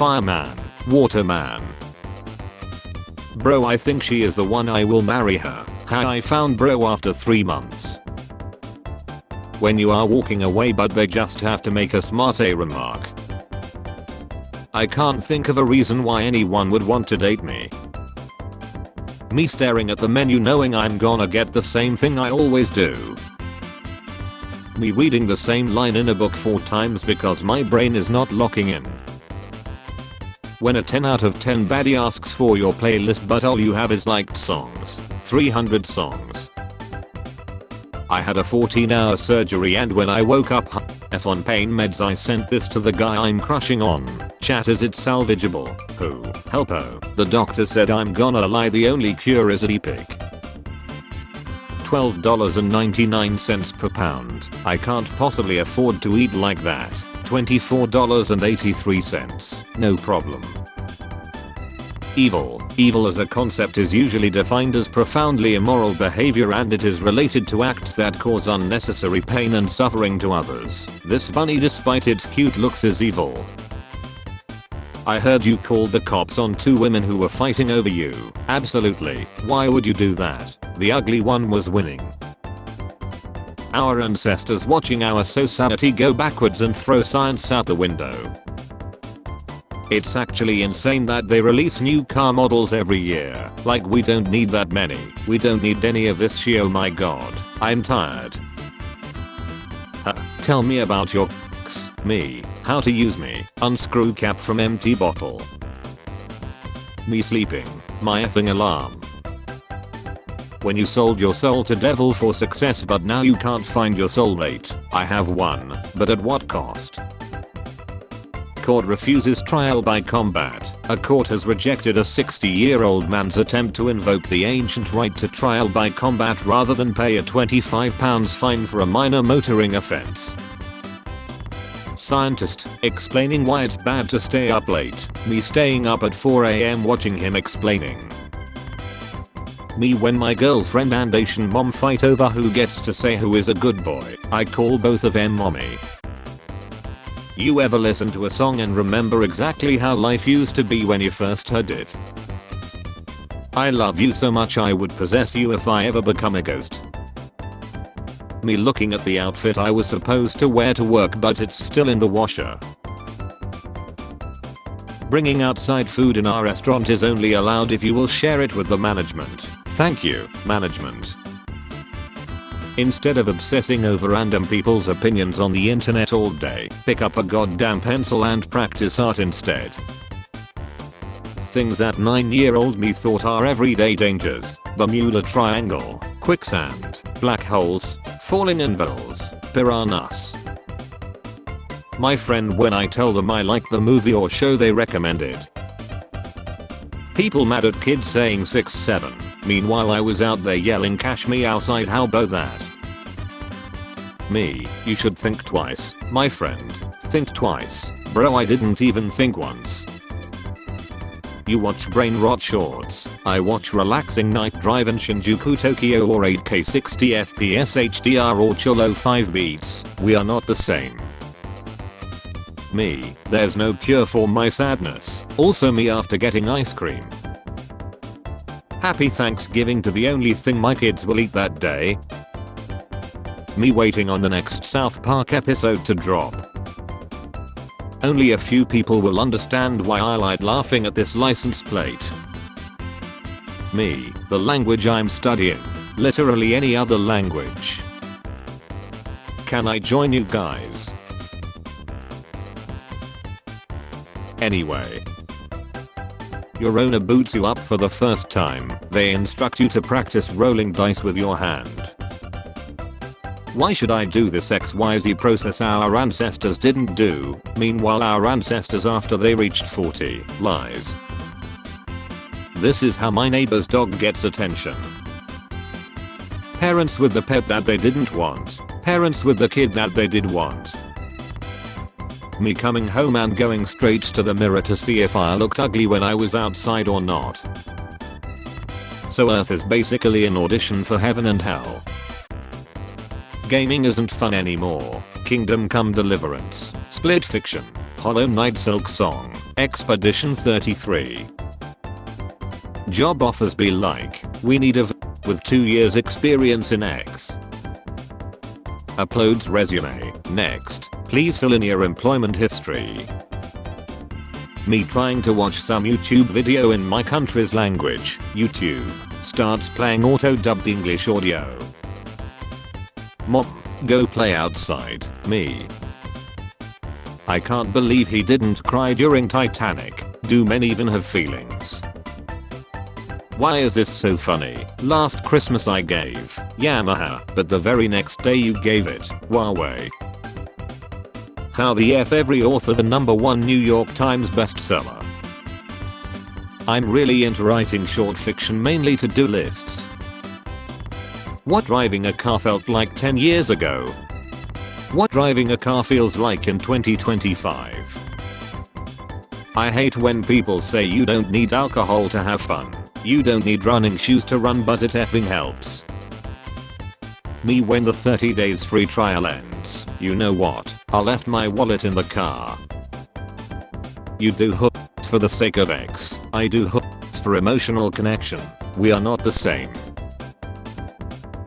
Fireman. Waterman. Bro, I think she is the one. I will marry her. How I found bro after 3 months. When you are walking away but they just have to make a smart remark. I can't think of a reason why anyone would want to date me. Me staring at the menu knowing I'm gonna get the same thing I always do. Me reading the same line in a book 4 times because my brain is not locking in. When a 10 out of 10 baddie asks for your playlist but all you have is liked songs. 300 songs. I had a 14-hour surgery and when I woke up on pain meds I sent this to the guy I'm crushing on. Chat, is it salvageable? Who? Helpo. The doctor said I'm gonna lie, the only cure is an epic. $12.99 per pound. I can't possibly afford to eat like that. $24.83. No problem. Evil. Evil as a concept is usually defined as profoundly immoral behavior and it is related to acts that cause unnecessary pain and suffering to others. This bunny despite its cute looks is evil. I heard you called the cops on 2 women who were fighting over you. Absolutely. Why would you do that? The ugly one was winning. Our ancestors watching our society go backwards and throw science out the window. It's actually insane that they release new car models every year. Like, we don't need that many. We don't need any of this shit, oh my god. I'm tired. Tell me about your me. How to use me. Unscrew cap from empty bottle. Me sleeping. My effing alarm. When you sold your soul to devil for success but now you can't find your soulmate. I have one, but at what cost? Court refuses trial by combat. A court has rejected a 60-year-old man's attempt to invoke the ancient right to trial by combat rather than pay a £25 fine for a minor motoring offense. Scientist, explaining why it's bad to stay up late. Me staying up at 4 AM watching him explaining. Me when my girlfriend and Asian mom fight over who gets to say who is a good boy. I call both of them mommy. You ever listen to a song and remember exactly how life used to be when you first heard it? I love you so much I would possess you if I ever become a ghost. Me looking at the outfit I was supposed to wear to work but it's still in the washer. Bringing outside food in our restaurant is only allowed if you will share it with the management. Thank you, management. Instead of obsessing over random people's opinions on the internet all day, pick up a goddamn pencil and practice art instead. Things that 9-year-old me thought are everyday dangers. Bermuda Triangle, quicksand, black holes, falling anvils, piranhas. My friend when I tell them I like the movie or show they recommended. People mad at kids saying 6-7. Meanwhile I was out there yelling cash me outside, how about that? Me, you should think twice, my friend. Think twice. Bro, I didn't even think once. You watch brain rot shorts. I watch relaxing night drive in Shinjuku, Tokyo or 8K 60 FPS HDR or Cholo 5 beats. We are not the same. Me, there's no cure for my sadness. Also me after getting ice cream. Happy Thanksgiving to the only thing my kids will eat that day. Me waiting on the next South Park episode to drop. Only a few people will understand why I like laughing at this license plate. Me, the language I'm studying. Literally any other language. Can I join you guys? Anyway. Your owner boots you up for the first time. They instruct you to practice rolling dice with your hand. Why should I do this XYZ process our ancestors didn't do? Meanwhile our ancestors after they reached 40. Lies. This is how my neighbor's dog gets attention. Parents with the pet that they didn't want. Parents with the kid that they did want. Me coming home and going straight to the mirror to see if I looked ugly when I was outside or not. So Earth is basically an audition for heaven and hell. Gaming isn't fun anymore. Kingdom Come Deliverance. Split Fiction. Hollow Knight Silk Song, Expedition 33. Job offers be like, we need a with 2 years experience in X. Uploads resume, next, please fill in your employment history. Me trying to watch some YouTube video in my country's language, YouTube, starts playing auto-dubbed English audio. Mom, go play outside, me. I can't believe he didn't cry during Titanic, do men even have feelings? Why is this so funny? Last Christmas I gave Yamaha, but the very next day you gave it Huawei. How the F every author the #1 New York Times bestseller. I'm really into writing short fiction mainly to-do lists. What driving a car felt like 10 years ago. What driving a car feels like in 2025. I hate when people say you don't need alcohol to have fun. You don't need running shoes to run, but it effing helps. Me when the 30 days free trial ends, you know what, I left my wallet in the car. You do hooks for the sake of X, I do hooks for emotional connection, we are not the same.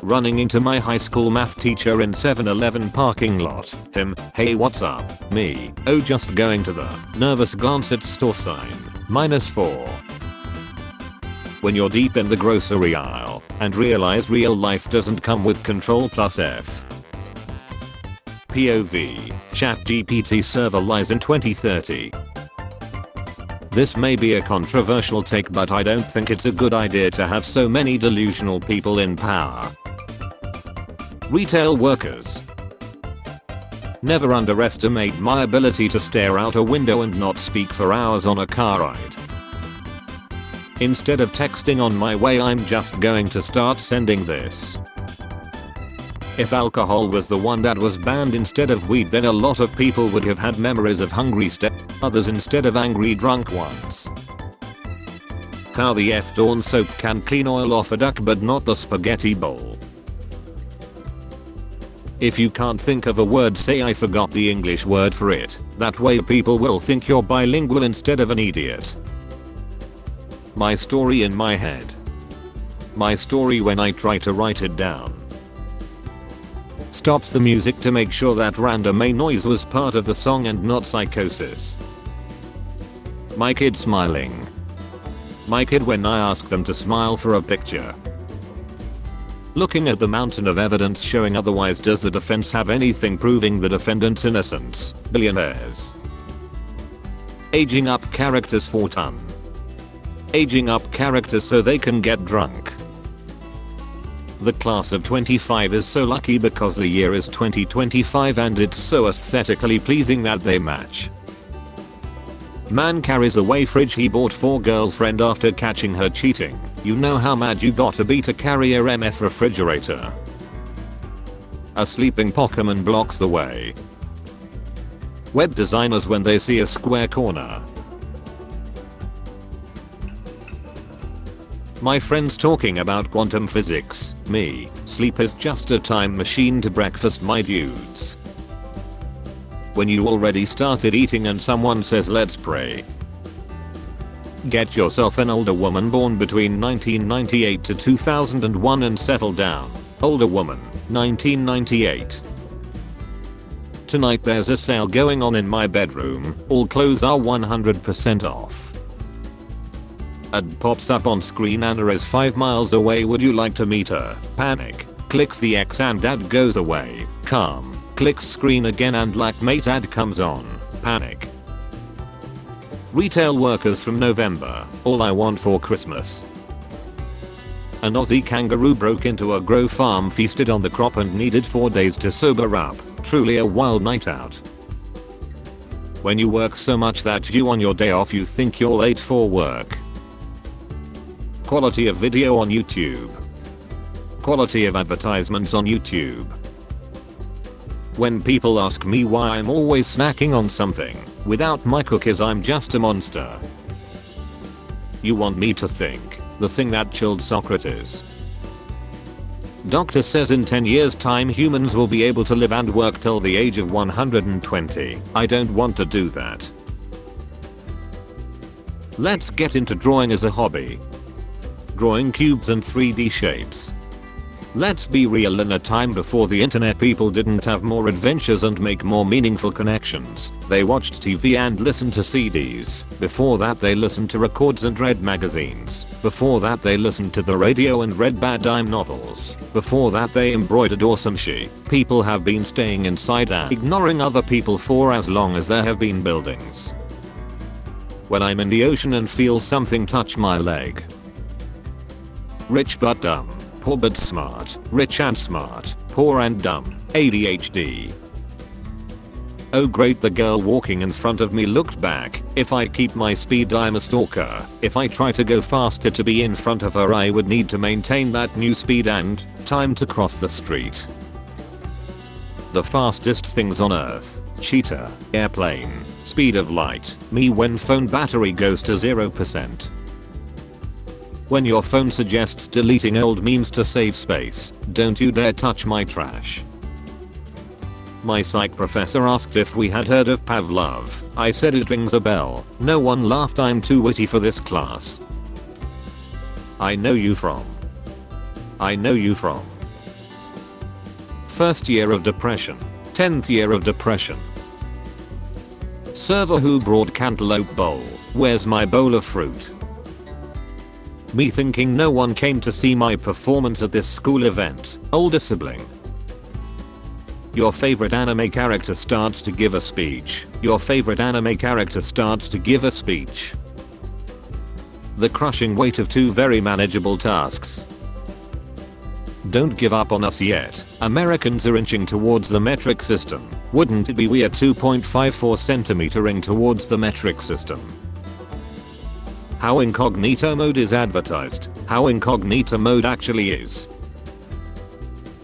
Running into my high school math teacher in 7-Eleven parking lot, him, hey what's up, me, oh just going to the, nervous glance at store sign, -4. When you're deep in the grocery aisle and realize real life doesn't come with Control plus F. POV, ChatGPT server lies in 2030. This may be a controversial take, but I don't think it's a good idea to have so many delusional people in power. Retail workers. Never underestimate my ability to stare out a window and not speak for hours on a car ride. Instead of texting on my way, I'm just going to start sending this. If alcohol was the one that was banned instead of weed, then a lot of people would have had memories of hungry others instead of angry drunk ones. How the F Dawn soap can clean oil off a duck but not the spaghetti bowl. If you can't think of a word, say I forgot the English word for it. That way people will think you're bilingual instead of an idiot. My story in my head. My story when I try to write it down. Stops the music to make sure that random noise was part of the song and not psychosis. My kid smiling. My kid when I ask them to smile for a picture. Looking at the mountain of evidence showing otherwise. Does the defense have anything proving the defendant's innocence? Billionaires. Aging up characters for ton. Aging up characters so they can get drunk. The class of 25 is so lucky because the year is 2025 and it's so aesthetically pleasing that they match. Man carries away fridge he bought for girlfriend after catching her cheating. You know how mad you gotta be to carry a MF refrigerator. A sleeping Pokemon blocks the way. Web designers when they see a square corner. My friends talking about quantum physics, me, sleep is just a time machine to breakfast my dudes. When you already started eating and someone says let's pray. Get yourself an older woman born between 1998 to 2001 and settle down. Older woman, 1998. Tonight there's a sale going on in my bedroom, all clothes are 100% off. Ad pops up on screen. Anna is 5 miles away, would you like to meet her? Panic. Clicks the X and ad goes away. Calm. Clicks screen again and lackmate ad comes on. Panic. Retail workers from November. All I want for Christmas. An Aussie kangaroo broke into a grow farm, feasted on the crop and needed 4 days to sober up. Truly a wild night out. When you work so much that you on your day off you think you're late for work. Quality of video on YouTube. Quality of advertisements on YouTube. When people ask me why I'm always snacking on something, without my cookies I'm just a monster. You want me to think, the thing that chilled Socrates. Doctor says in 10 years time humans will be able to live and work till the age of 120. I don't want to do that. Let's get into drawing as a hobby. Drawing cubes and 3D shapes. Let's be real, in a time before the internet people didn't have more adventures and make more meaningful connections. They watched TV and listened to CDs. Before that they listened to records and read magazines. Before that they listened to the radio and read bad dime novels. Before that they embroidered awesome shit. People have been staying inside and ignoring other people for as long as there have been buildings. When I'm in the ocean and feel something touch my leg. Rich but dumb. Poor but smart, rich and smart, poor and dumb, ADHD. Oh great, the girl walking in front of me looked back. If I keep my speed I'm a stalker. If I try to go faster to be in front of her I would need to maintain that new speed and time to cross the street. The fastest things on earth. Cheetah, airplane, speed of light, me when phone battery goes to 0%. When your phone suggests deleting old memes to save space, don't you dare touch my trash. My psych professor asked if we had heard of Pavlov. I said it rings a bell. No one laughed. I'm too witty for this class. I know you from. First year of depression. 10th year of depression. Server who brought cantaloupe bowl. Where's my bowl of fruit? Me thinking no one came to see my performance at this school event. Older sibling. Your favorite anime character starts to give a speech. Your favorite anime character starts to give a speech. The crushing weight of 2 very manageable tasks. Don't give up on us yet. Americans are inching towards the metric system. Wouldn't it be weird 2.54 centimetering towards the metric system? How incognito mode is advertised. How incognito mode actually is.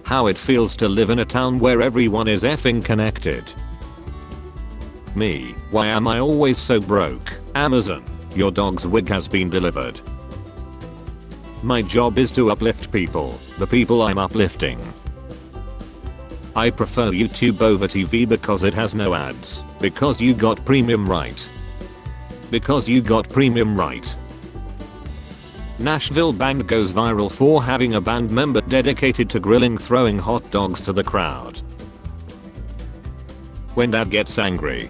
How it feels to live in a town where everyone is effing connected. Me, why am I always so broke? Amazon, your dog's wig has been delivered. My job is to uplift people, the people I'm uplifting. I prefer YouTube over TV because it has no ads. Because you got premium right. Because you got premium right. Nashville band goes viral for having a band member dedicated to grilling throwing hot dogs to the crowd. When dad gets angry.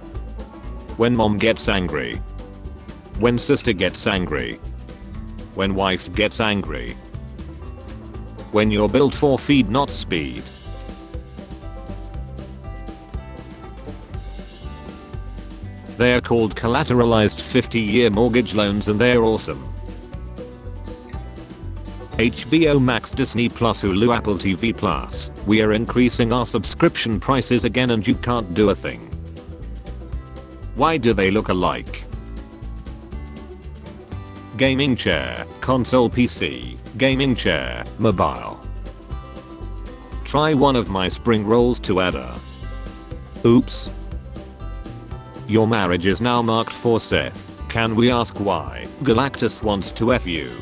When mom gets angry. When sister gets angry. When wife gets angry. When you're built for feed not speed. They are called collateralized 50-year mortgage loans and they're awesome. HBO Max, Disney Plus, Hulu, Apple TV Plus. We are increasing our subscription prices again and you can't do a thing. Why do they look alike? Gaming chair, console PC, gaming chair, mobile. Try one of my spring rolls to Ada. Oops. Your marriage is now marked for Seth. Can we ask why? Galactus wants to F you.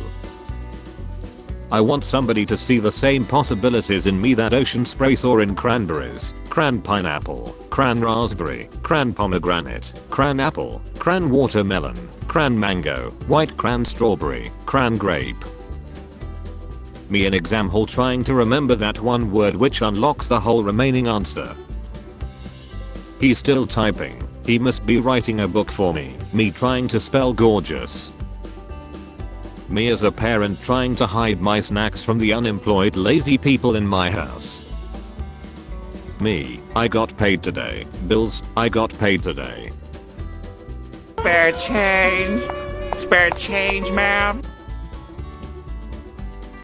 I want somebody to see the same possibilities in me that Ocean Spray saw in cranberries, cran pineapple, cran raspberry, cran pomegranate, cran apple, cran watermelon, cran mango, white cran strawberry, cran grape. Me in exam hall trying to remember that one word which unlocks the whole remaining answer. He's still typing. He must be writing a book for me. Me trying to spell gorgeous. Me as a parent trying to hide my snacks from the unemployed lazy people in my house. Me, I got paid today. Bills, I got paid today. Spare change, ma'am.